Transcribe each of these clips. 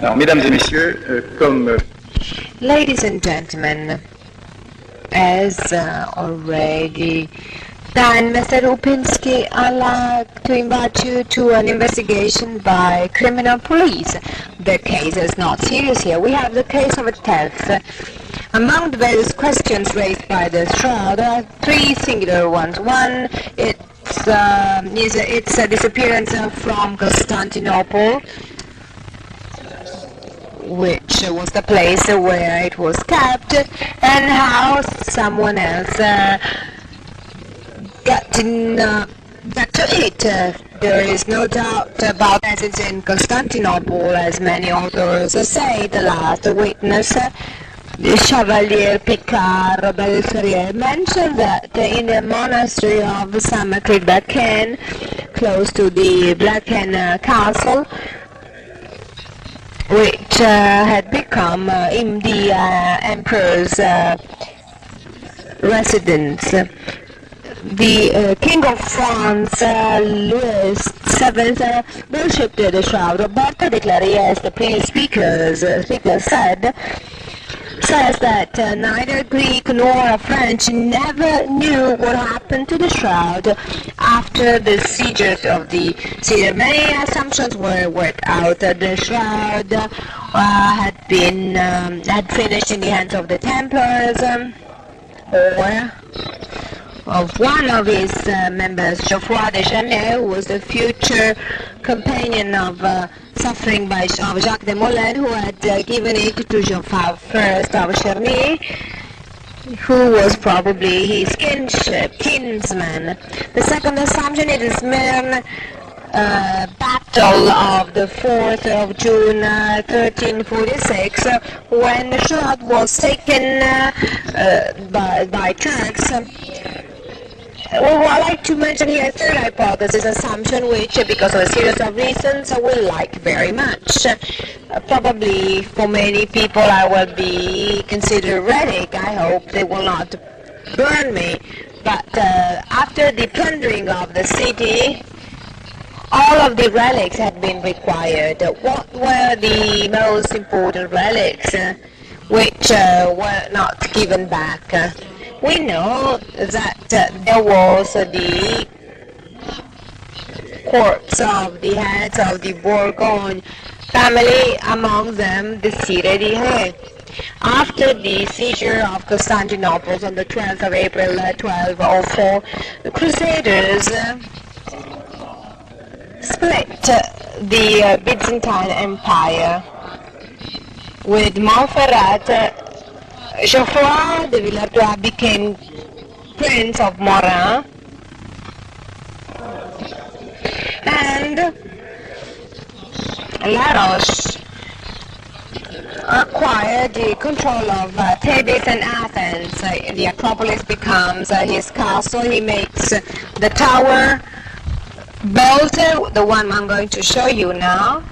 Alors, mesdames et messieurs, comme... Ladies and gentlemen, as already done, Mr. Rupinski, I'd like to invite you to an investigation by criminal police. The case is not serious here. We have the case of a theft. Among the various questions raised by the shroud, there are three singular ones. One, it's a disappearance from Constantinople, which was the place where it was kept, and how someone else got to it. There is no doubt about that it's in Constantinople, as many authors say. The last witness, the Chevalier Picard Bergeret, mentioned that in the monastery of Saint-Maclé-Blaquin, close to the Blaquin castle, which had become in the emperor's residence. The King of France, Louis VII, worshipped the shroud. Roberto de Clary, as the previous speaker says that neither Greek nor French never knew what happened to the shroud after the seizure of the city. Many assumptions were worked out. The shroud had finished in the hands of the Templars, or of one of his members, Geoffroy de Chanel, who was the future companion of suffering of Jacques de Molay, who had given it to Geoffroy first of Charny, who was probably his kinsman. The second assumption is the Smyrna battle of the 4th of June 1346, when the shroud was taken by Turks. Well, I'd like to mention here a third hypothesis, assumption, which, because of a series of reasons, I will like very much. Probably for many people I will be considered heretic. I hope they will not burn me. But after the plundering of the city, all of the relics had been required. What were the most important relics which were not given back? We know that there was the corpse of the heads of the Bourgogne family, among them the Sire de Ré. After the seizure of Constantinople on the 12th of April 1204, the Crusaders split the Byzantine Empire, with Montferrat. Geoffroy de Villars became Prince of Morin, and La Roche acquired the control of Thebes and Athens. The Acropolis becomes his castle. He makes the tower built, the one I'm going to show you now.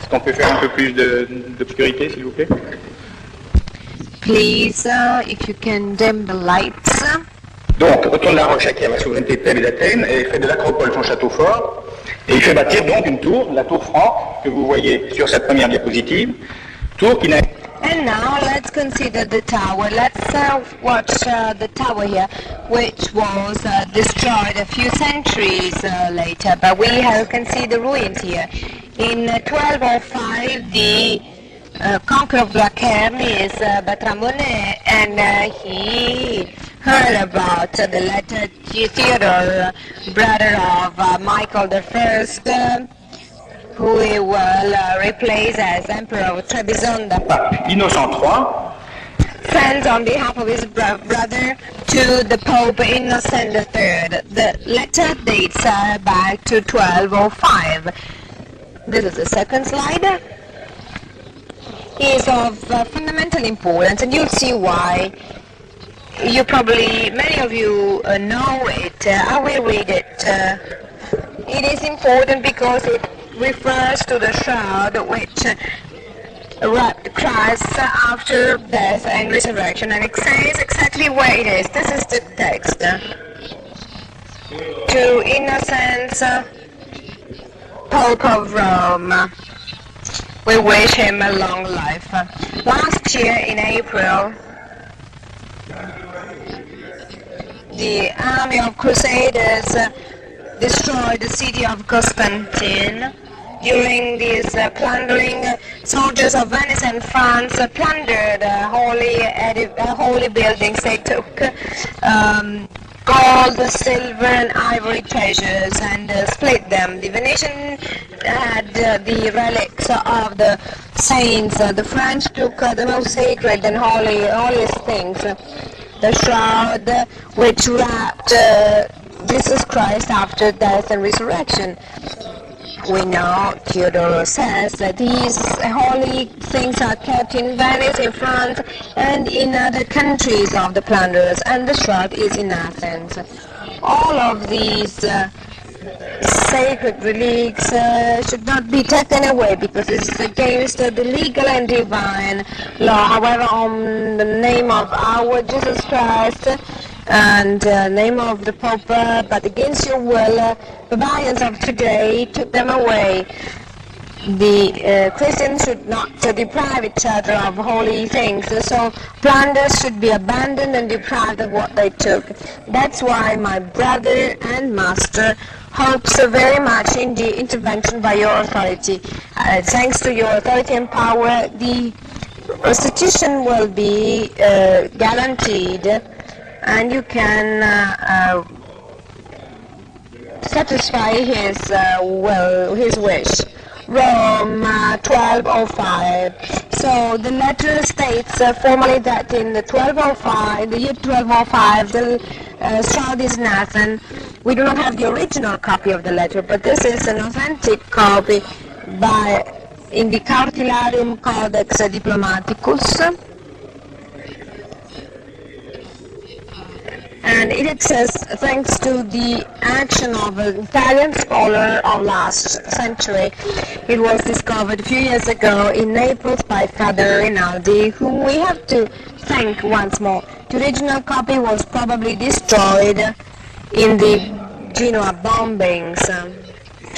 Est-ce qu'on peut faire un peu plus d'obscurité, s'il vous plaît? Please, if you can dim the lights. Donc, autour de la roche acquiert la souveraineté de Thèbes et d'Athènes, et fait de l'Acropole son château fort, et il fait bâtir donc une tour, la tour Franque, que vous voyez sur cette première diapositive, tour qui n'a... And now let's consider the tower. Let's watch the tower here, which was destroyed a few centuries later, but we can see the ruins here. In 1205, the conqueror of Blaquin is Bertrand Monet, and he heard about the letter Theodore, brother of Michael I, who he will replace as Emperor of Trebizond. Innocent III sends on behalf of his brother to the Pope Innocent III. The letter dates back to 1205. This is the second slide. It is of fundamental importance, and you'll see why. You probably, many of you know it. I will read it. It is important because it refers to the shroud, which wrapped Christ after death and resurrection, and it says exactly where it is. This is the text. To Innocence, Pope of Rome, we wish him a long life. Last year in April, the army of Crusaders destroyed the city of Constantine. During these plundering, soldiers of Venice and France plundered holy buildings. They took gold, silver and ivory treasures and split them. The Venetian had the relics of the saints. The French took the most sacred and holiest things. The shroud which wrapped Jesus Christ after death and resurrection. We know, Theodore says, that these holy things are kept in Venice, in France, and in other countries of the plunderers, and the shroud is in Athens. All of these sacred relics should not be taken away because it's against the legal and divine law. However, on the name of our Jesus Christ and name of the Pope, but against your will, barbarians of today took them away. The Christians should not deprive each other of holy things, so plunders should be abandoned and deprived of what they took. That's why my brother and master hopes very much in the intervention by your authority. Thanks to your authority and power, the restitution will be guaranteed, and you can satisfy his his wish. Rome, 1205. So the letter states formally that in the 1205, the year 1205, the shroud is in Athens. We do not have the original copy of the letter, but this is an authentic copy in the Cartilarium Codex Diplomaticus. And it says, thanks to the action of an Italian scholar of last century, it was discovered a few years ago in Naples by Father Rinaldi, whom we have to thank once more. The original copy was probably destroyed in the Genoa bombings,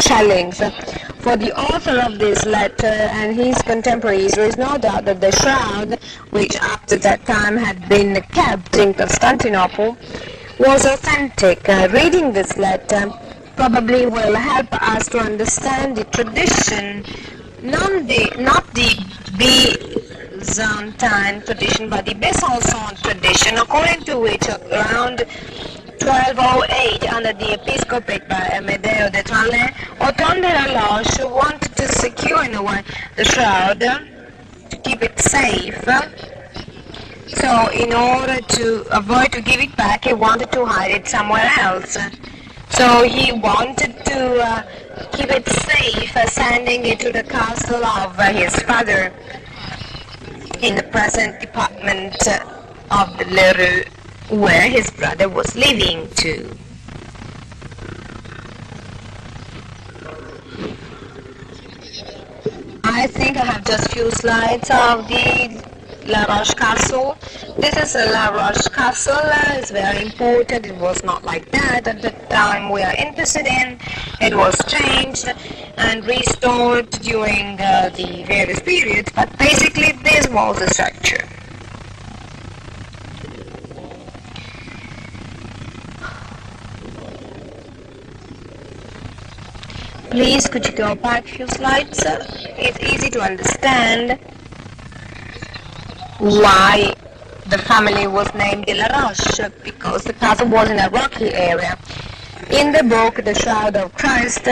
shellings. For the author of this letter and his contemporaries, there is no doubt that the shroud, which up to that time had been kept in Constantinople, was authentic. Reading this letter probably will help us to understand the tradition, not the Byzantine tradition, but the Besançon tradition, according to which around 1208, under the episcopate by Amedeo de Trallet, Othon de la Loche wanted to secure in a way the shroud, to keep it safe. So in order to avoid to give it back, he wanted to hide it somewhere else. So he wanted to keep it safe, sending it to the castle of his father in the present department of the Leroux, where his brother was living too. I think I have just few slides of the La Roche Castle. This is a La Roche Castle. It's very important. It was not like that at the time we are interested in. It was changed and restored during the various periods, but basically this was the structure. Please, could you go back a few slides? It's easy to understand why the family was named de la Roche, because the castle was in a rocky area. In the book, The Shroud of Christ,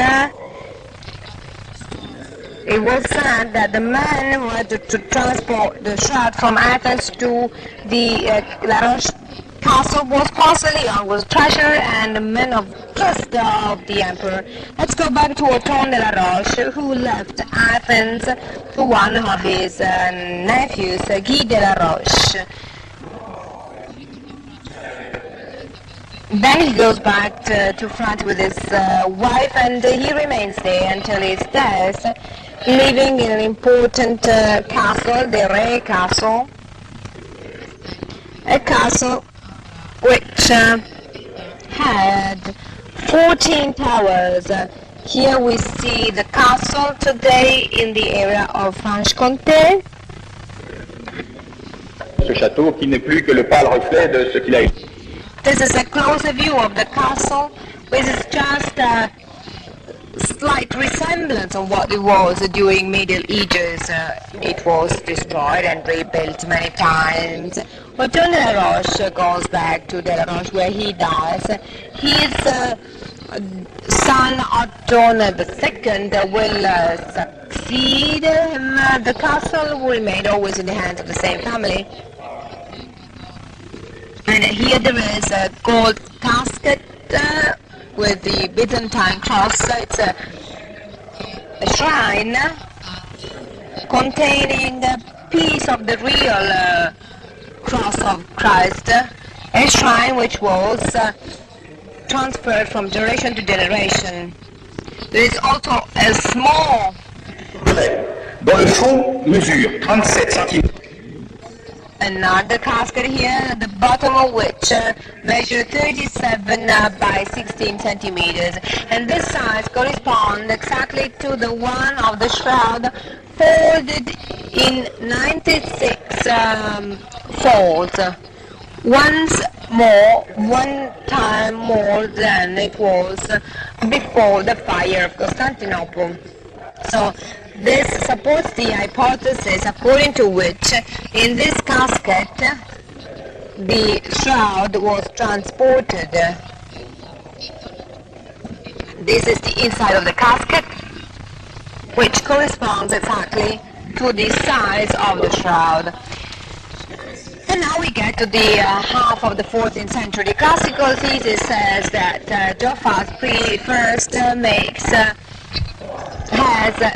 it was said that the men who had to transport the shroud from Athens to the La Roche castle was Porcelain, was treasure and the men of trust of the emperor. Let's go back to Othon de la Roche, who left Athens to one of his nephews, Guy de la Roche. Then he goes back to France with his wife, and he remains there until his death. living in an important castle, the Re Castle, a castle which had 14 towers. Here we see the castle today in the area of Franche-Comté. Ce château qui n'est plus que le pâle reflet de ce qu'il a été. This is a closer view of the castle, which is just a slight resemblance of what it was during Middle Ages. It was destroyed and rebuilt many times. Otton de la Roche goes back to de la Roche where he dies. His son Otton II will succeed him. The castle will remain always in the hands of the same family. And here there is a gold casket with the Byzantine cross. It's a shrine containing a piece of the real cross of Christ, a shrine which was transferred from generation to generation. There is also a small dont le fond mesure 37 cm. Another casket here, the bottom of which measures 37 by 16 centimeters, and this size corresponds exactly to the one of the shroud folded in 96 folds. One time more than it was before the fire of Constantinople. So this supports the hypothesis according to which in this casket the shroud was transported. This is the inside of the casket, which corresponds exactly to the size of the shroud. And now we get to the half of the 14th century. The classical thesis says that Joffa's first has a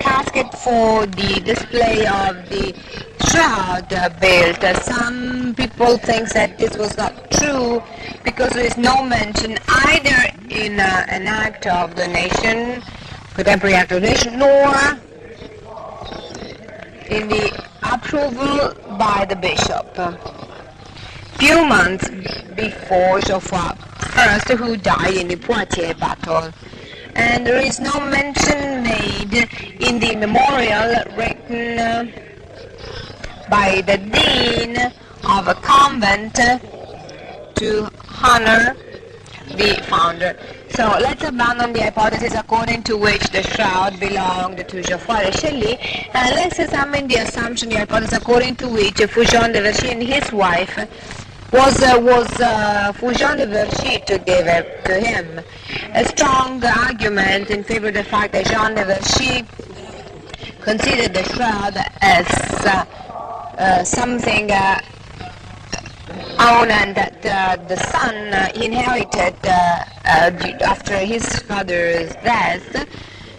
casket for the display of the shroud built. Some people think that this was not true because there is no mention either in an act of donation, contemporary act of donation, nor in the approval by the bishop. Few months before Geoffroy I, who died in the Poitiers battle. And there is no mention made in the memorial written by the dean of a convent to honor the founder. So let's abandon the hypothesis according to which the shroud belonged to Geoffroy de Chely, and let's examine the assumption, the hypothesis according to which Foujon de Vergy and his wife was Foujon de Vergy to give it to him. A strong argument in favor of the fact that Jean de Vergy considered the shroud as something own and that the son inherited after his father's death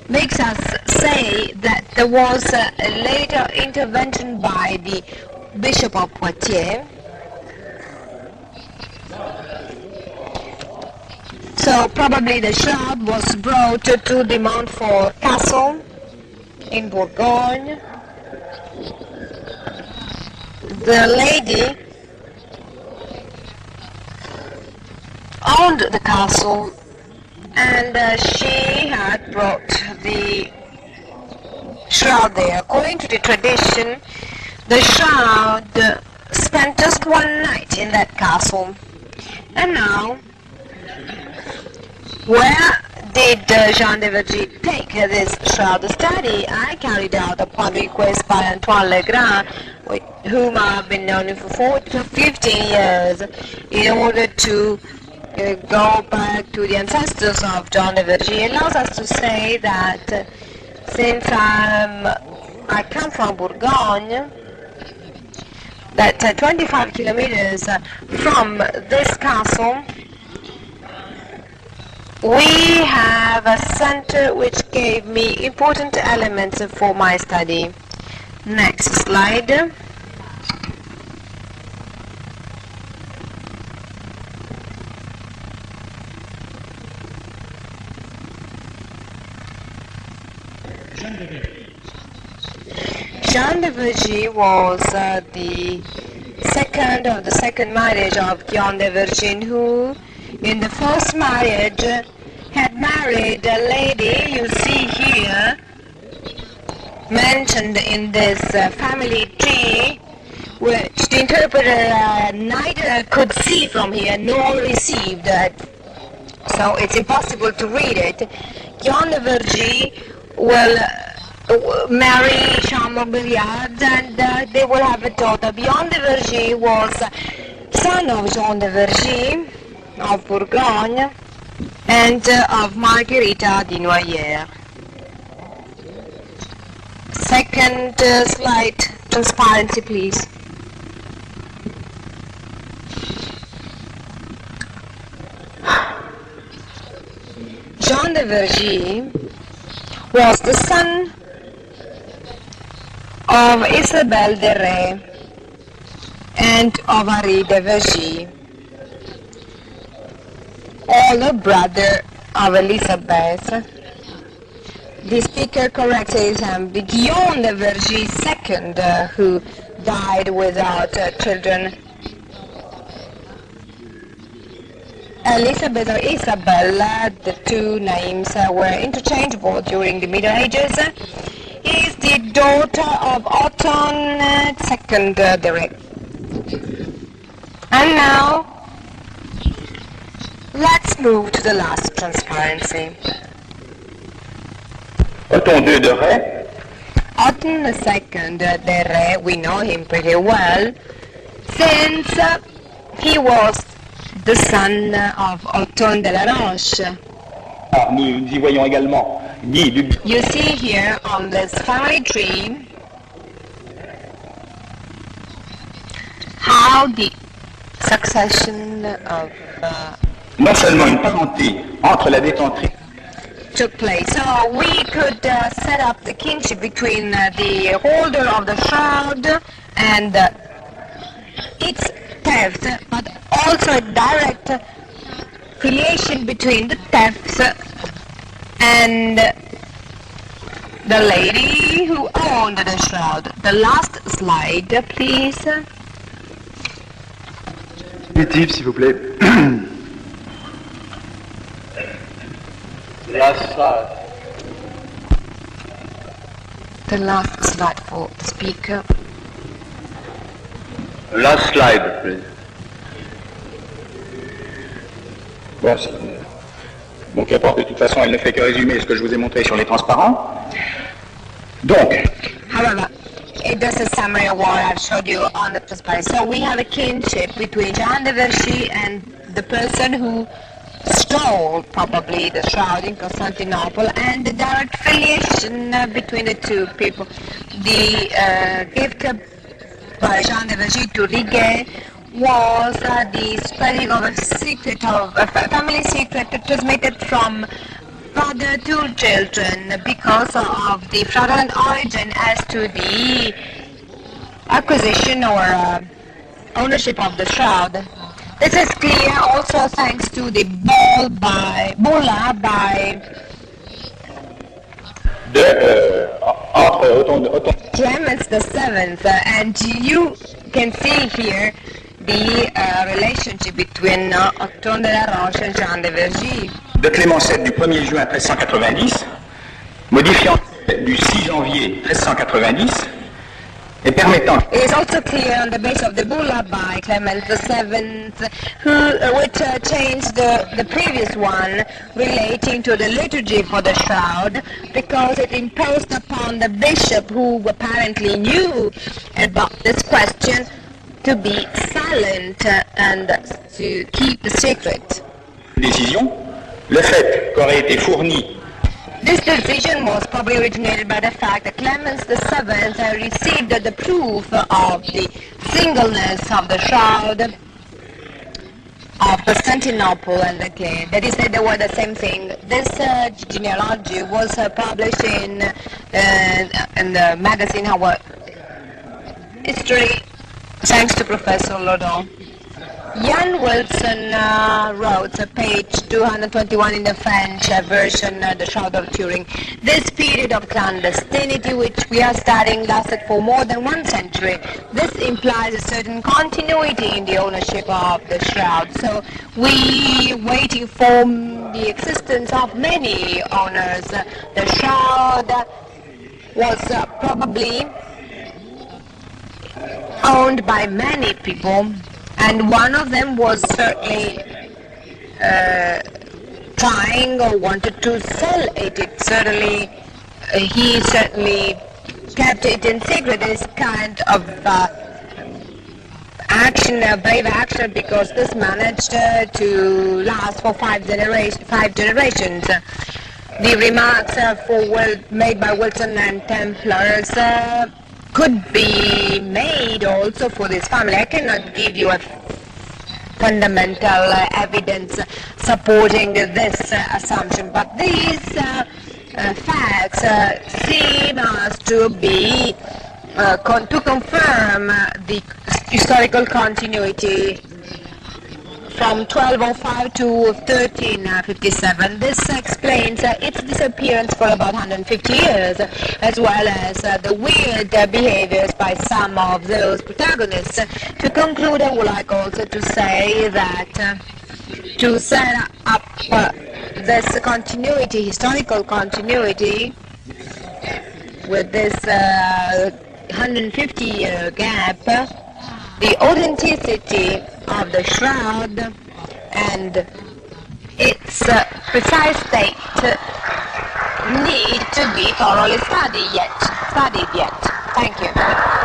makes us say that there was a later intervention by the Bishop of Poitiers. So probably the shroud was brought to the Montfort Castle in Bourgogne. The lady owned the castle, and she had brought the shroud there. According to the tradition, the shroud spent just one night in that castle. And now, where did Jean de Vergy take this shroud study? I carried out upon request by Antoine Legrand, with whom I have been known for 15 years, in order to go back to the ancestors of Jean de Vergy. It allows us to say that since I come from Bourgogne, that 25 kilometers from this castle, we have a center which gave me important elements for my study. Next slide. Jean de Vergy was the second of the second marriage of Guillaume de Vergy, who in the first marriage had married a lady you see here, mentioned in this family tree, which the interpreter neither could see from here nor received. So it's impossible to read it. Guillaume de Vergy will marry Bergeret, and they will have a daughter. Guillaume de Vergy was son of Jean de Vergy of Bourgogne and of Margherita di Noyers. Second slide, transparency please. Jean de Vergy was the son of Isabelle de Ré and of Henri de Vergy, older brother of Elizabeth. The speaker corrected him, the Guillaume de Vergy second, who died without children. Elizabeth or Isabella, the two names were interchangeable during the Middle Ages, is the daughter of Otton II de Ré. And now, let's move to the last transparency. Otton II de Ré. Otton II de Ré, we know him pretty well, since he was the son of Otton de la Roche. Nous y voyons également Guy du... You see here on this family tree how the succession of non seulement une parenté entre la détentrice took place. So we could set up the kinship between the holder of the shroud and its theft, but also a direct relation between the thefts and the lady who owned the shroud. The last slide, please. Positif, s'il vous plaît. Last slide. The last slide for the speaker. Last slide, please. Bon, qu'importe, de toute façon, elle ne fait que résumer ce que je vous ai montré sur les transparents. Donc, however, it does a summary of what I've showed you on the transparency. So we have a kinship between Jean de Vergy and the person who stole probably the shroud in Constantinople, and the direct affiliation between the two people. The gift by Jean de Vergy to Riguet was the spreading of a secret, of a family secret transmitted from father to children because of the fraudulent origin as to the acquisition or ownership of the shroud. This is clear also thanks to the bulla by Clemens VII, and you can see here the relationship between Otton de la Roche and Jean de Vergy. De Clément VII du 1er juin 1390, modifiant du 6 janvier 1390, et permettant... It is also clear on the basis of the bulla by Clement VII, which changed the previous one relating to the liturgy for the shroud, because it imposed upon the bishop, who apparently knew about this question, to be silent and to keep the secret. Décision, le fait qu'aurait été fourni. This decision was probably originated by the fact that Clemens VII received the proof of the singleness of the shroud of Constantinople and the clay. That is, they were the same thing. This genealogy was published in the magazine Our History, thanks to Professor Lodon. Jan Wilson wrote page 221 in the French version, The Shroud of Turin. This period of clandestinity which we are studying lasted for more than 1 century. This implies a certain continuity in the ownership of the shroud. So we waiting for the existence of many owners. The shroud was probably owned by many people, and one of them was certainly trying or wanted to sell it. He certainly kept it in secret. This kind of action, a brave action, because this managed to last for five generations. The remarks made by Wilson and Templars could be made also for this family. I cannot give you a fundamental evidence supporting this assumption, but these facts seem us to be to confirm the historical continuity from 1205 to 1357. This explains its disappearance for about 150 years, as well as the weird behaviors by some of those protagonists. To conclude, I would like also to say that to set up this continuity, historical continuity, with this 150-year gap, the authenticity of the shroud and its precise date need to be thoroughly studied yet. Thank you.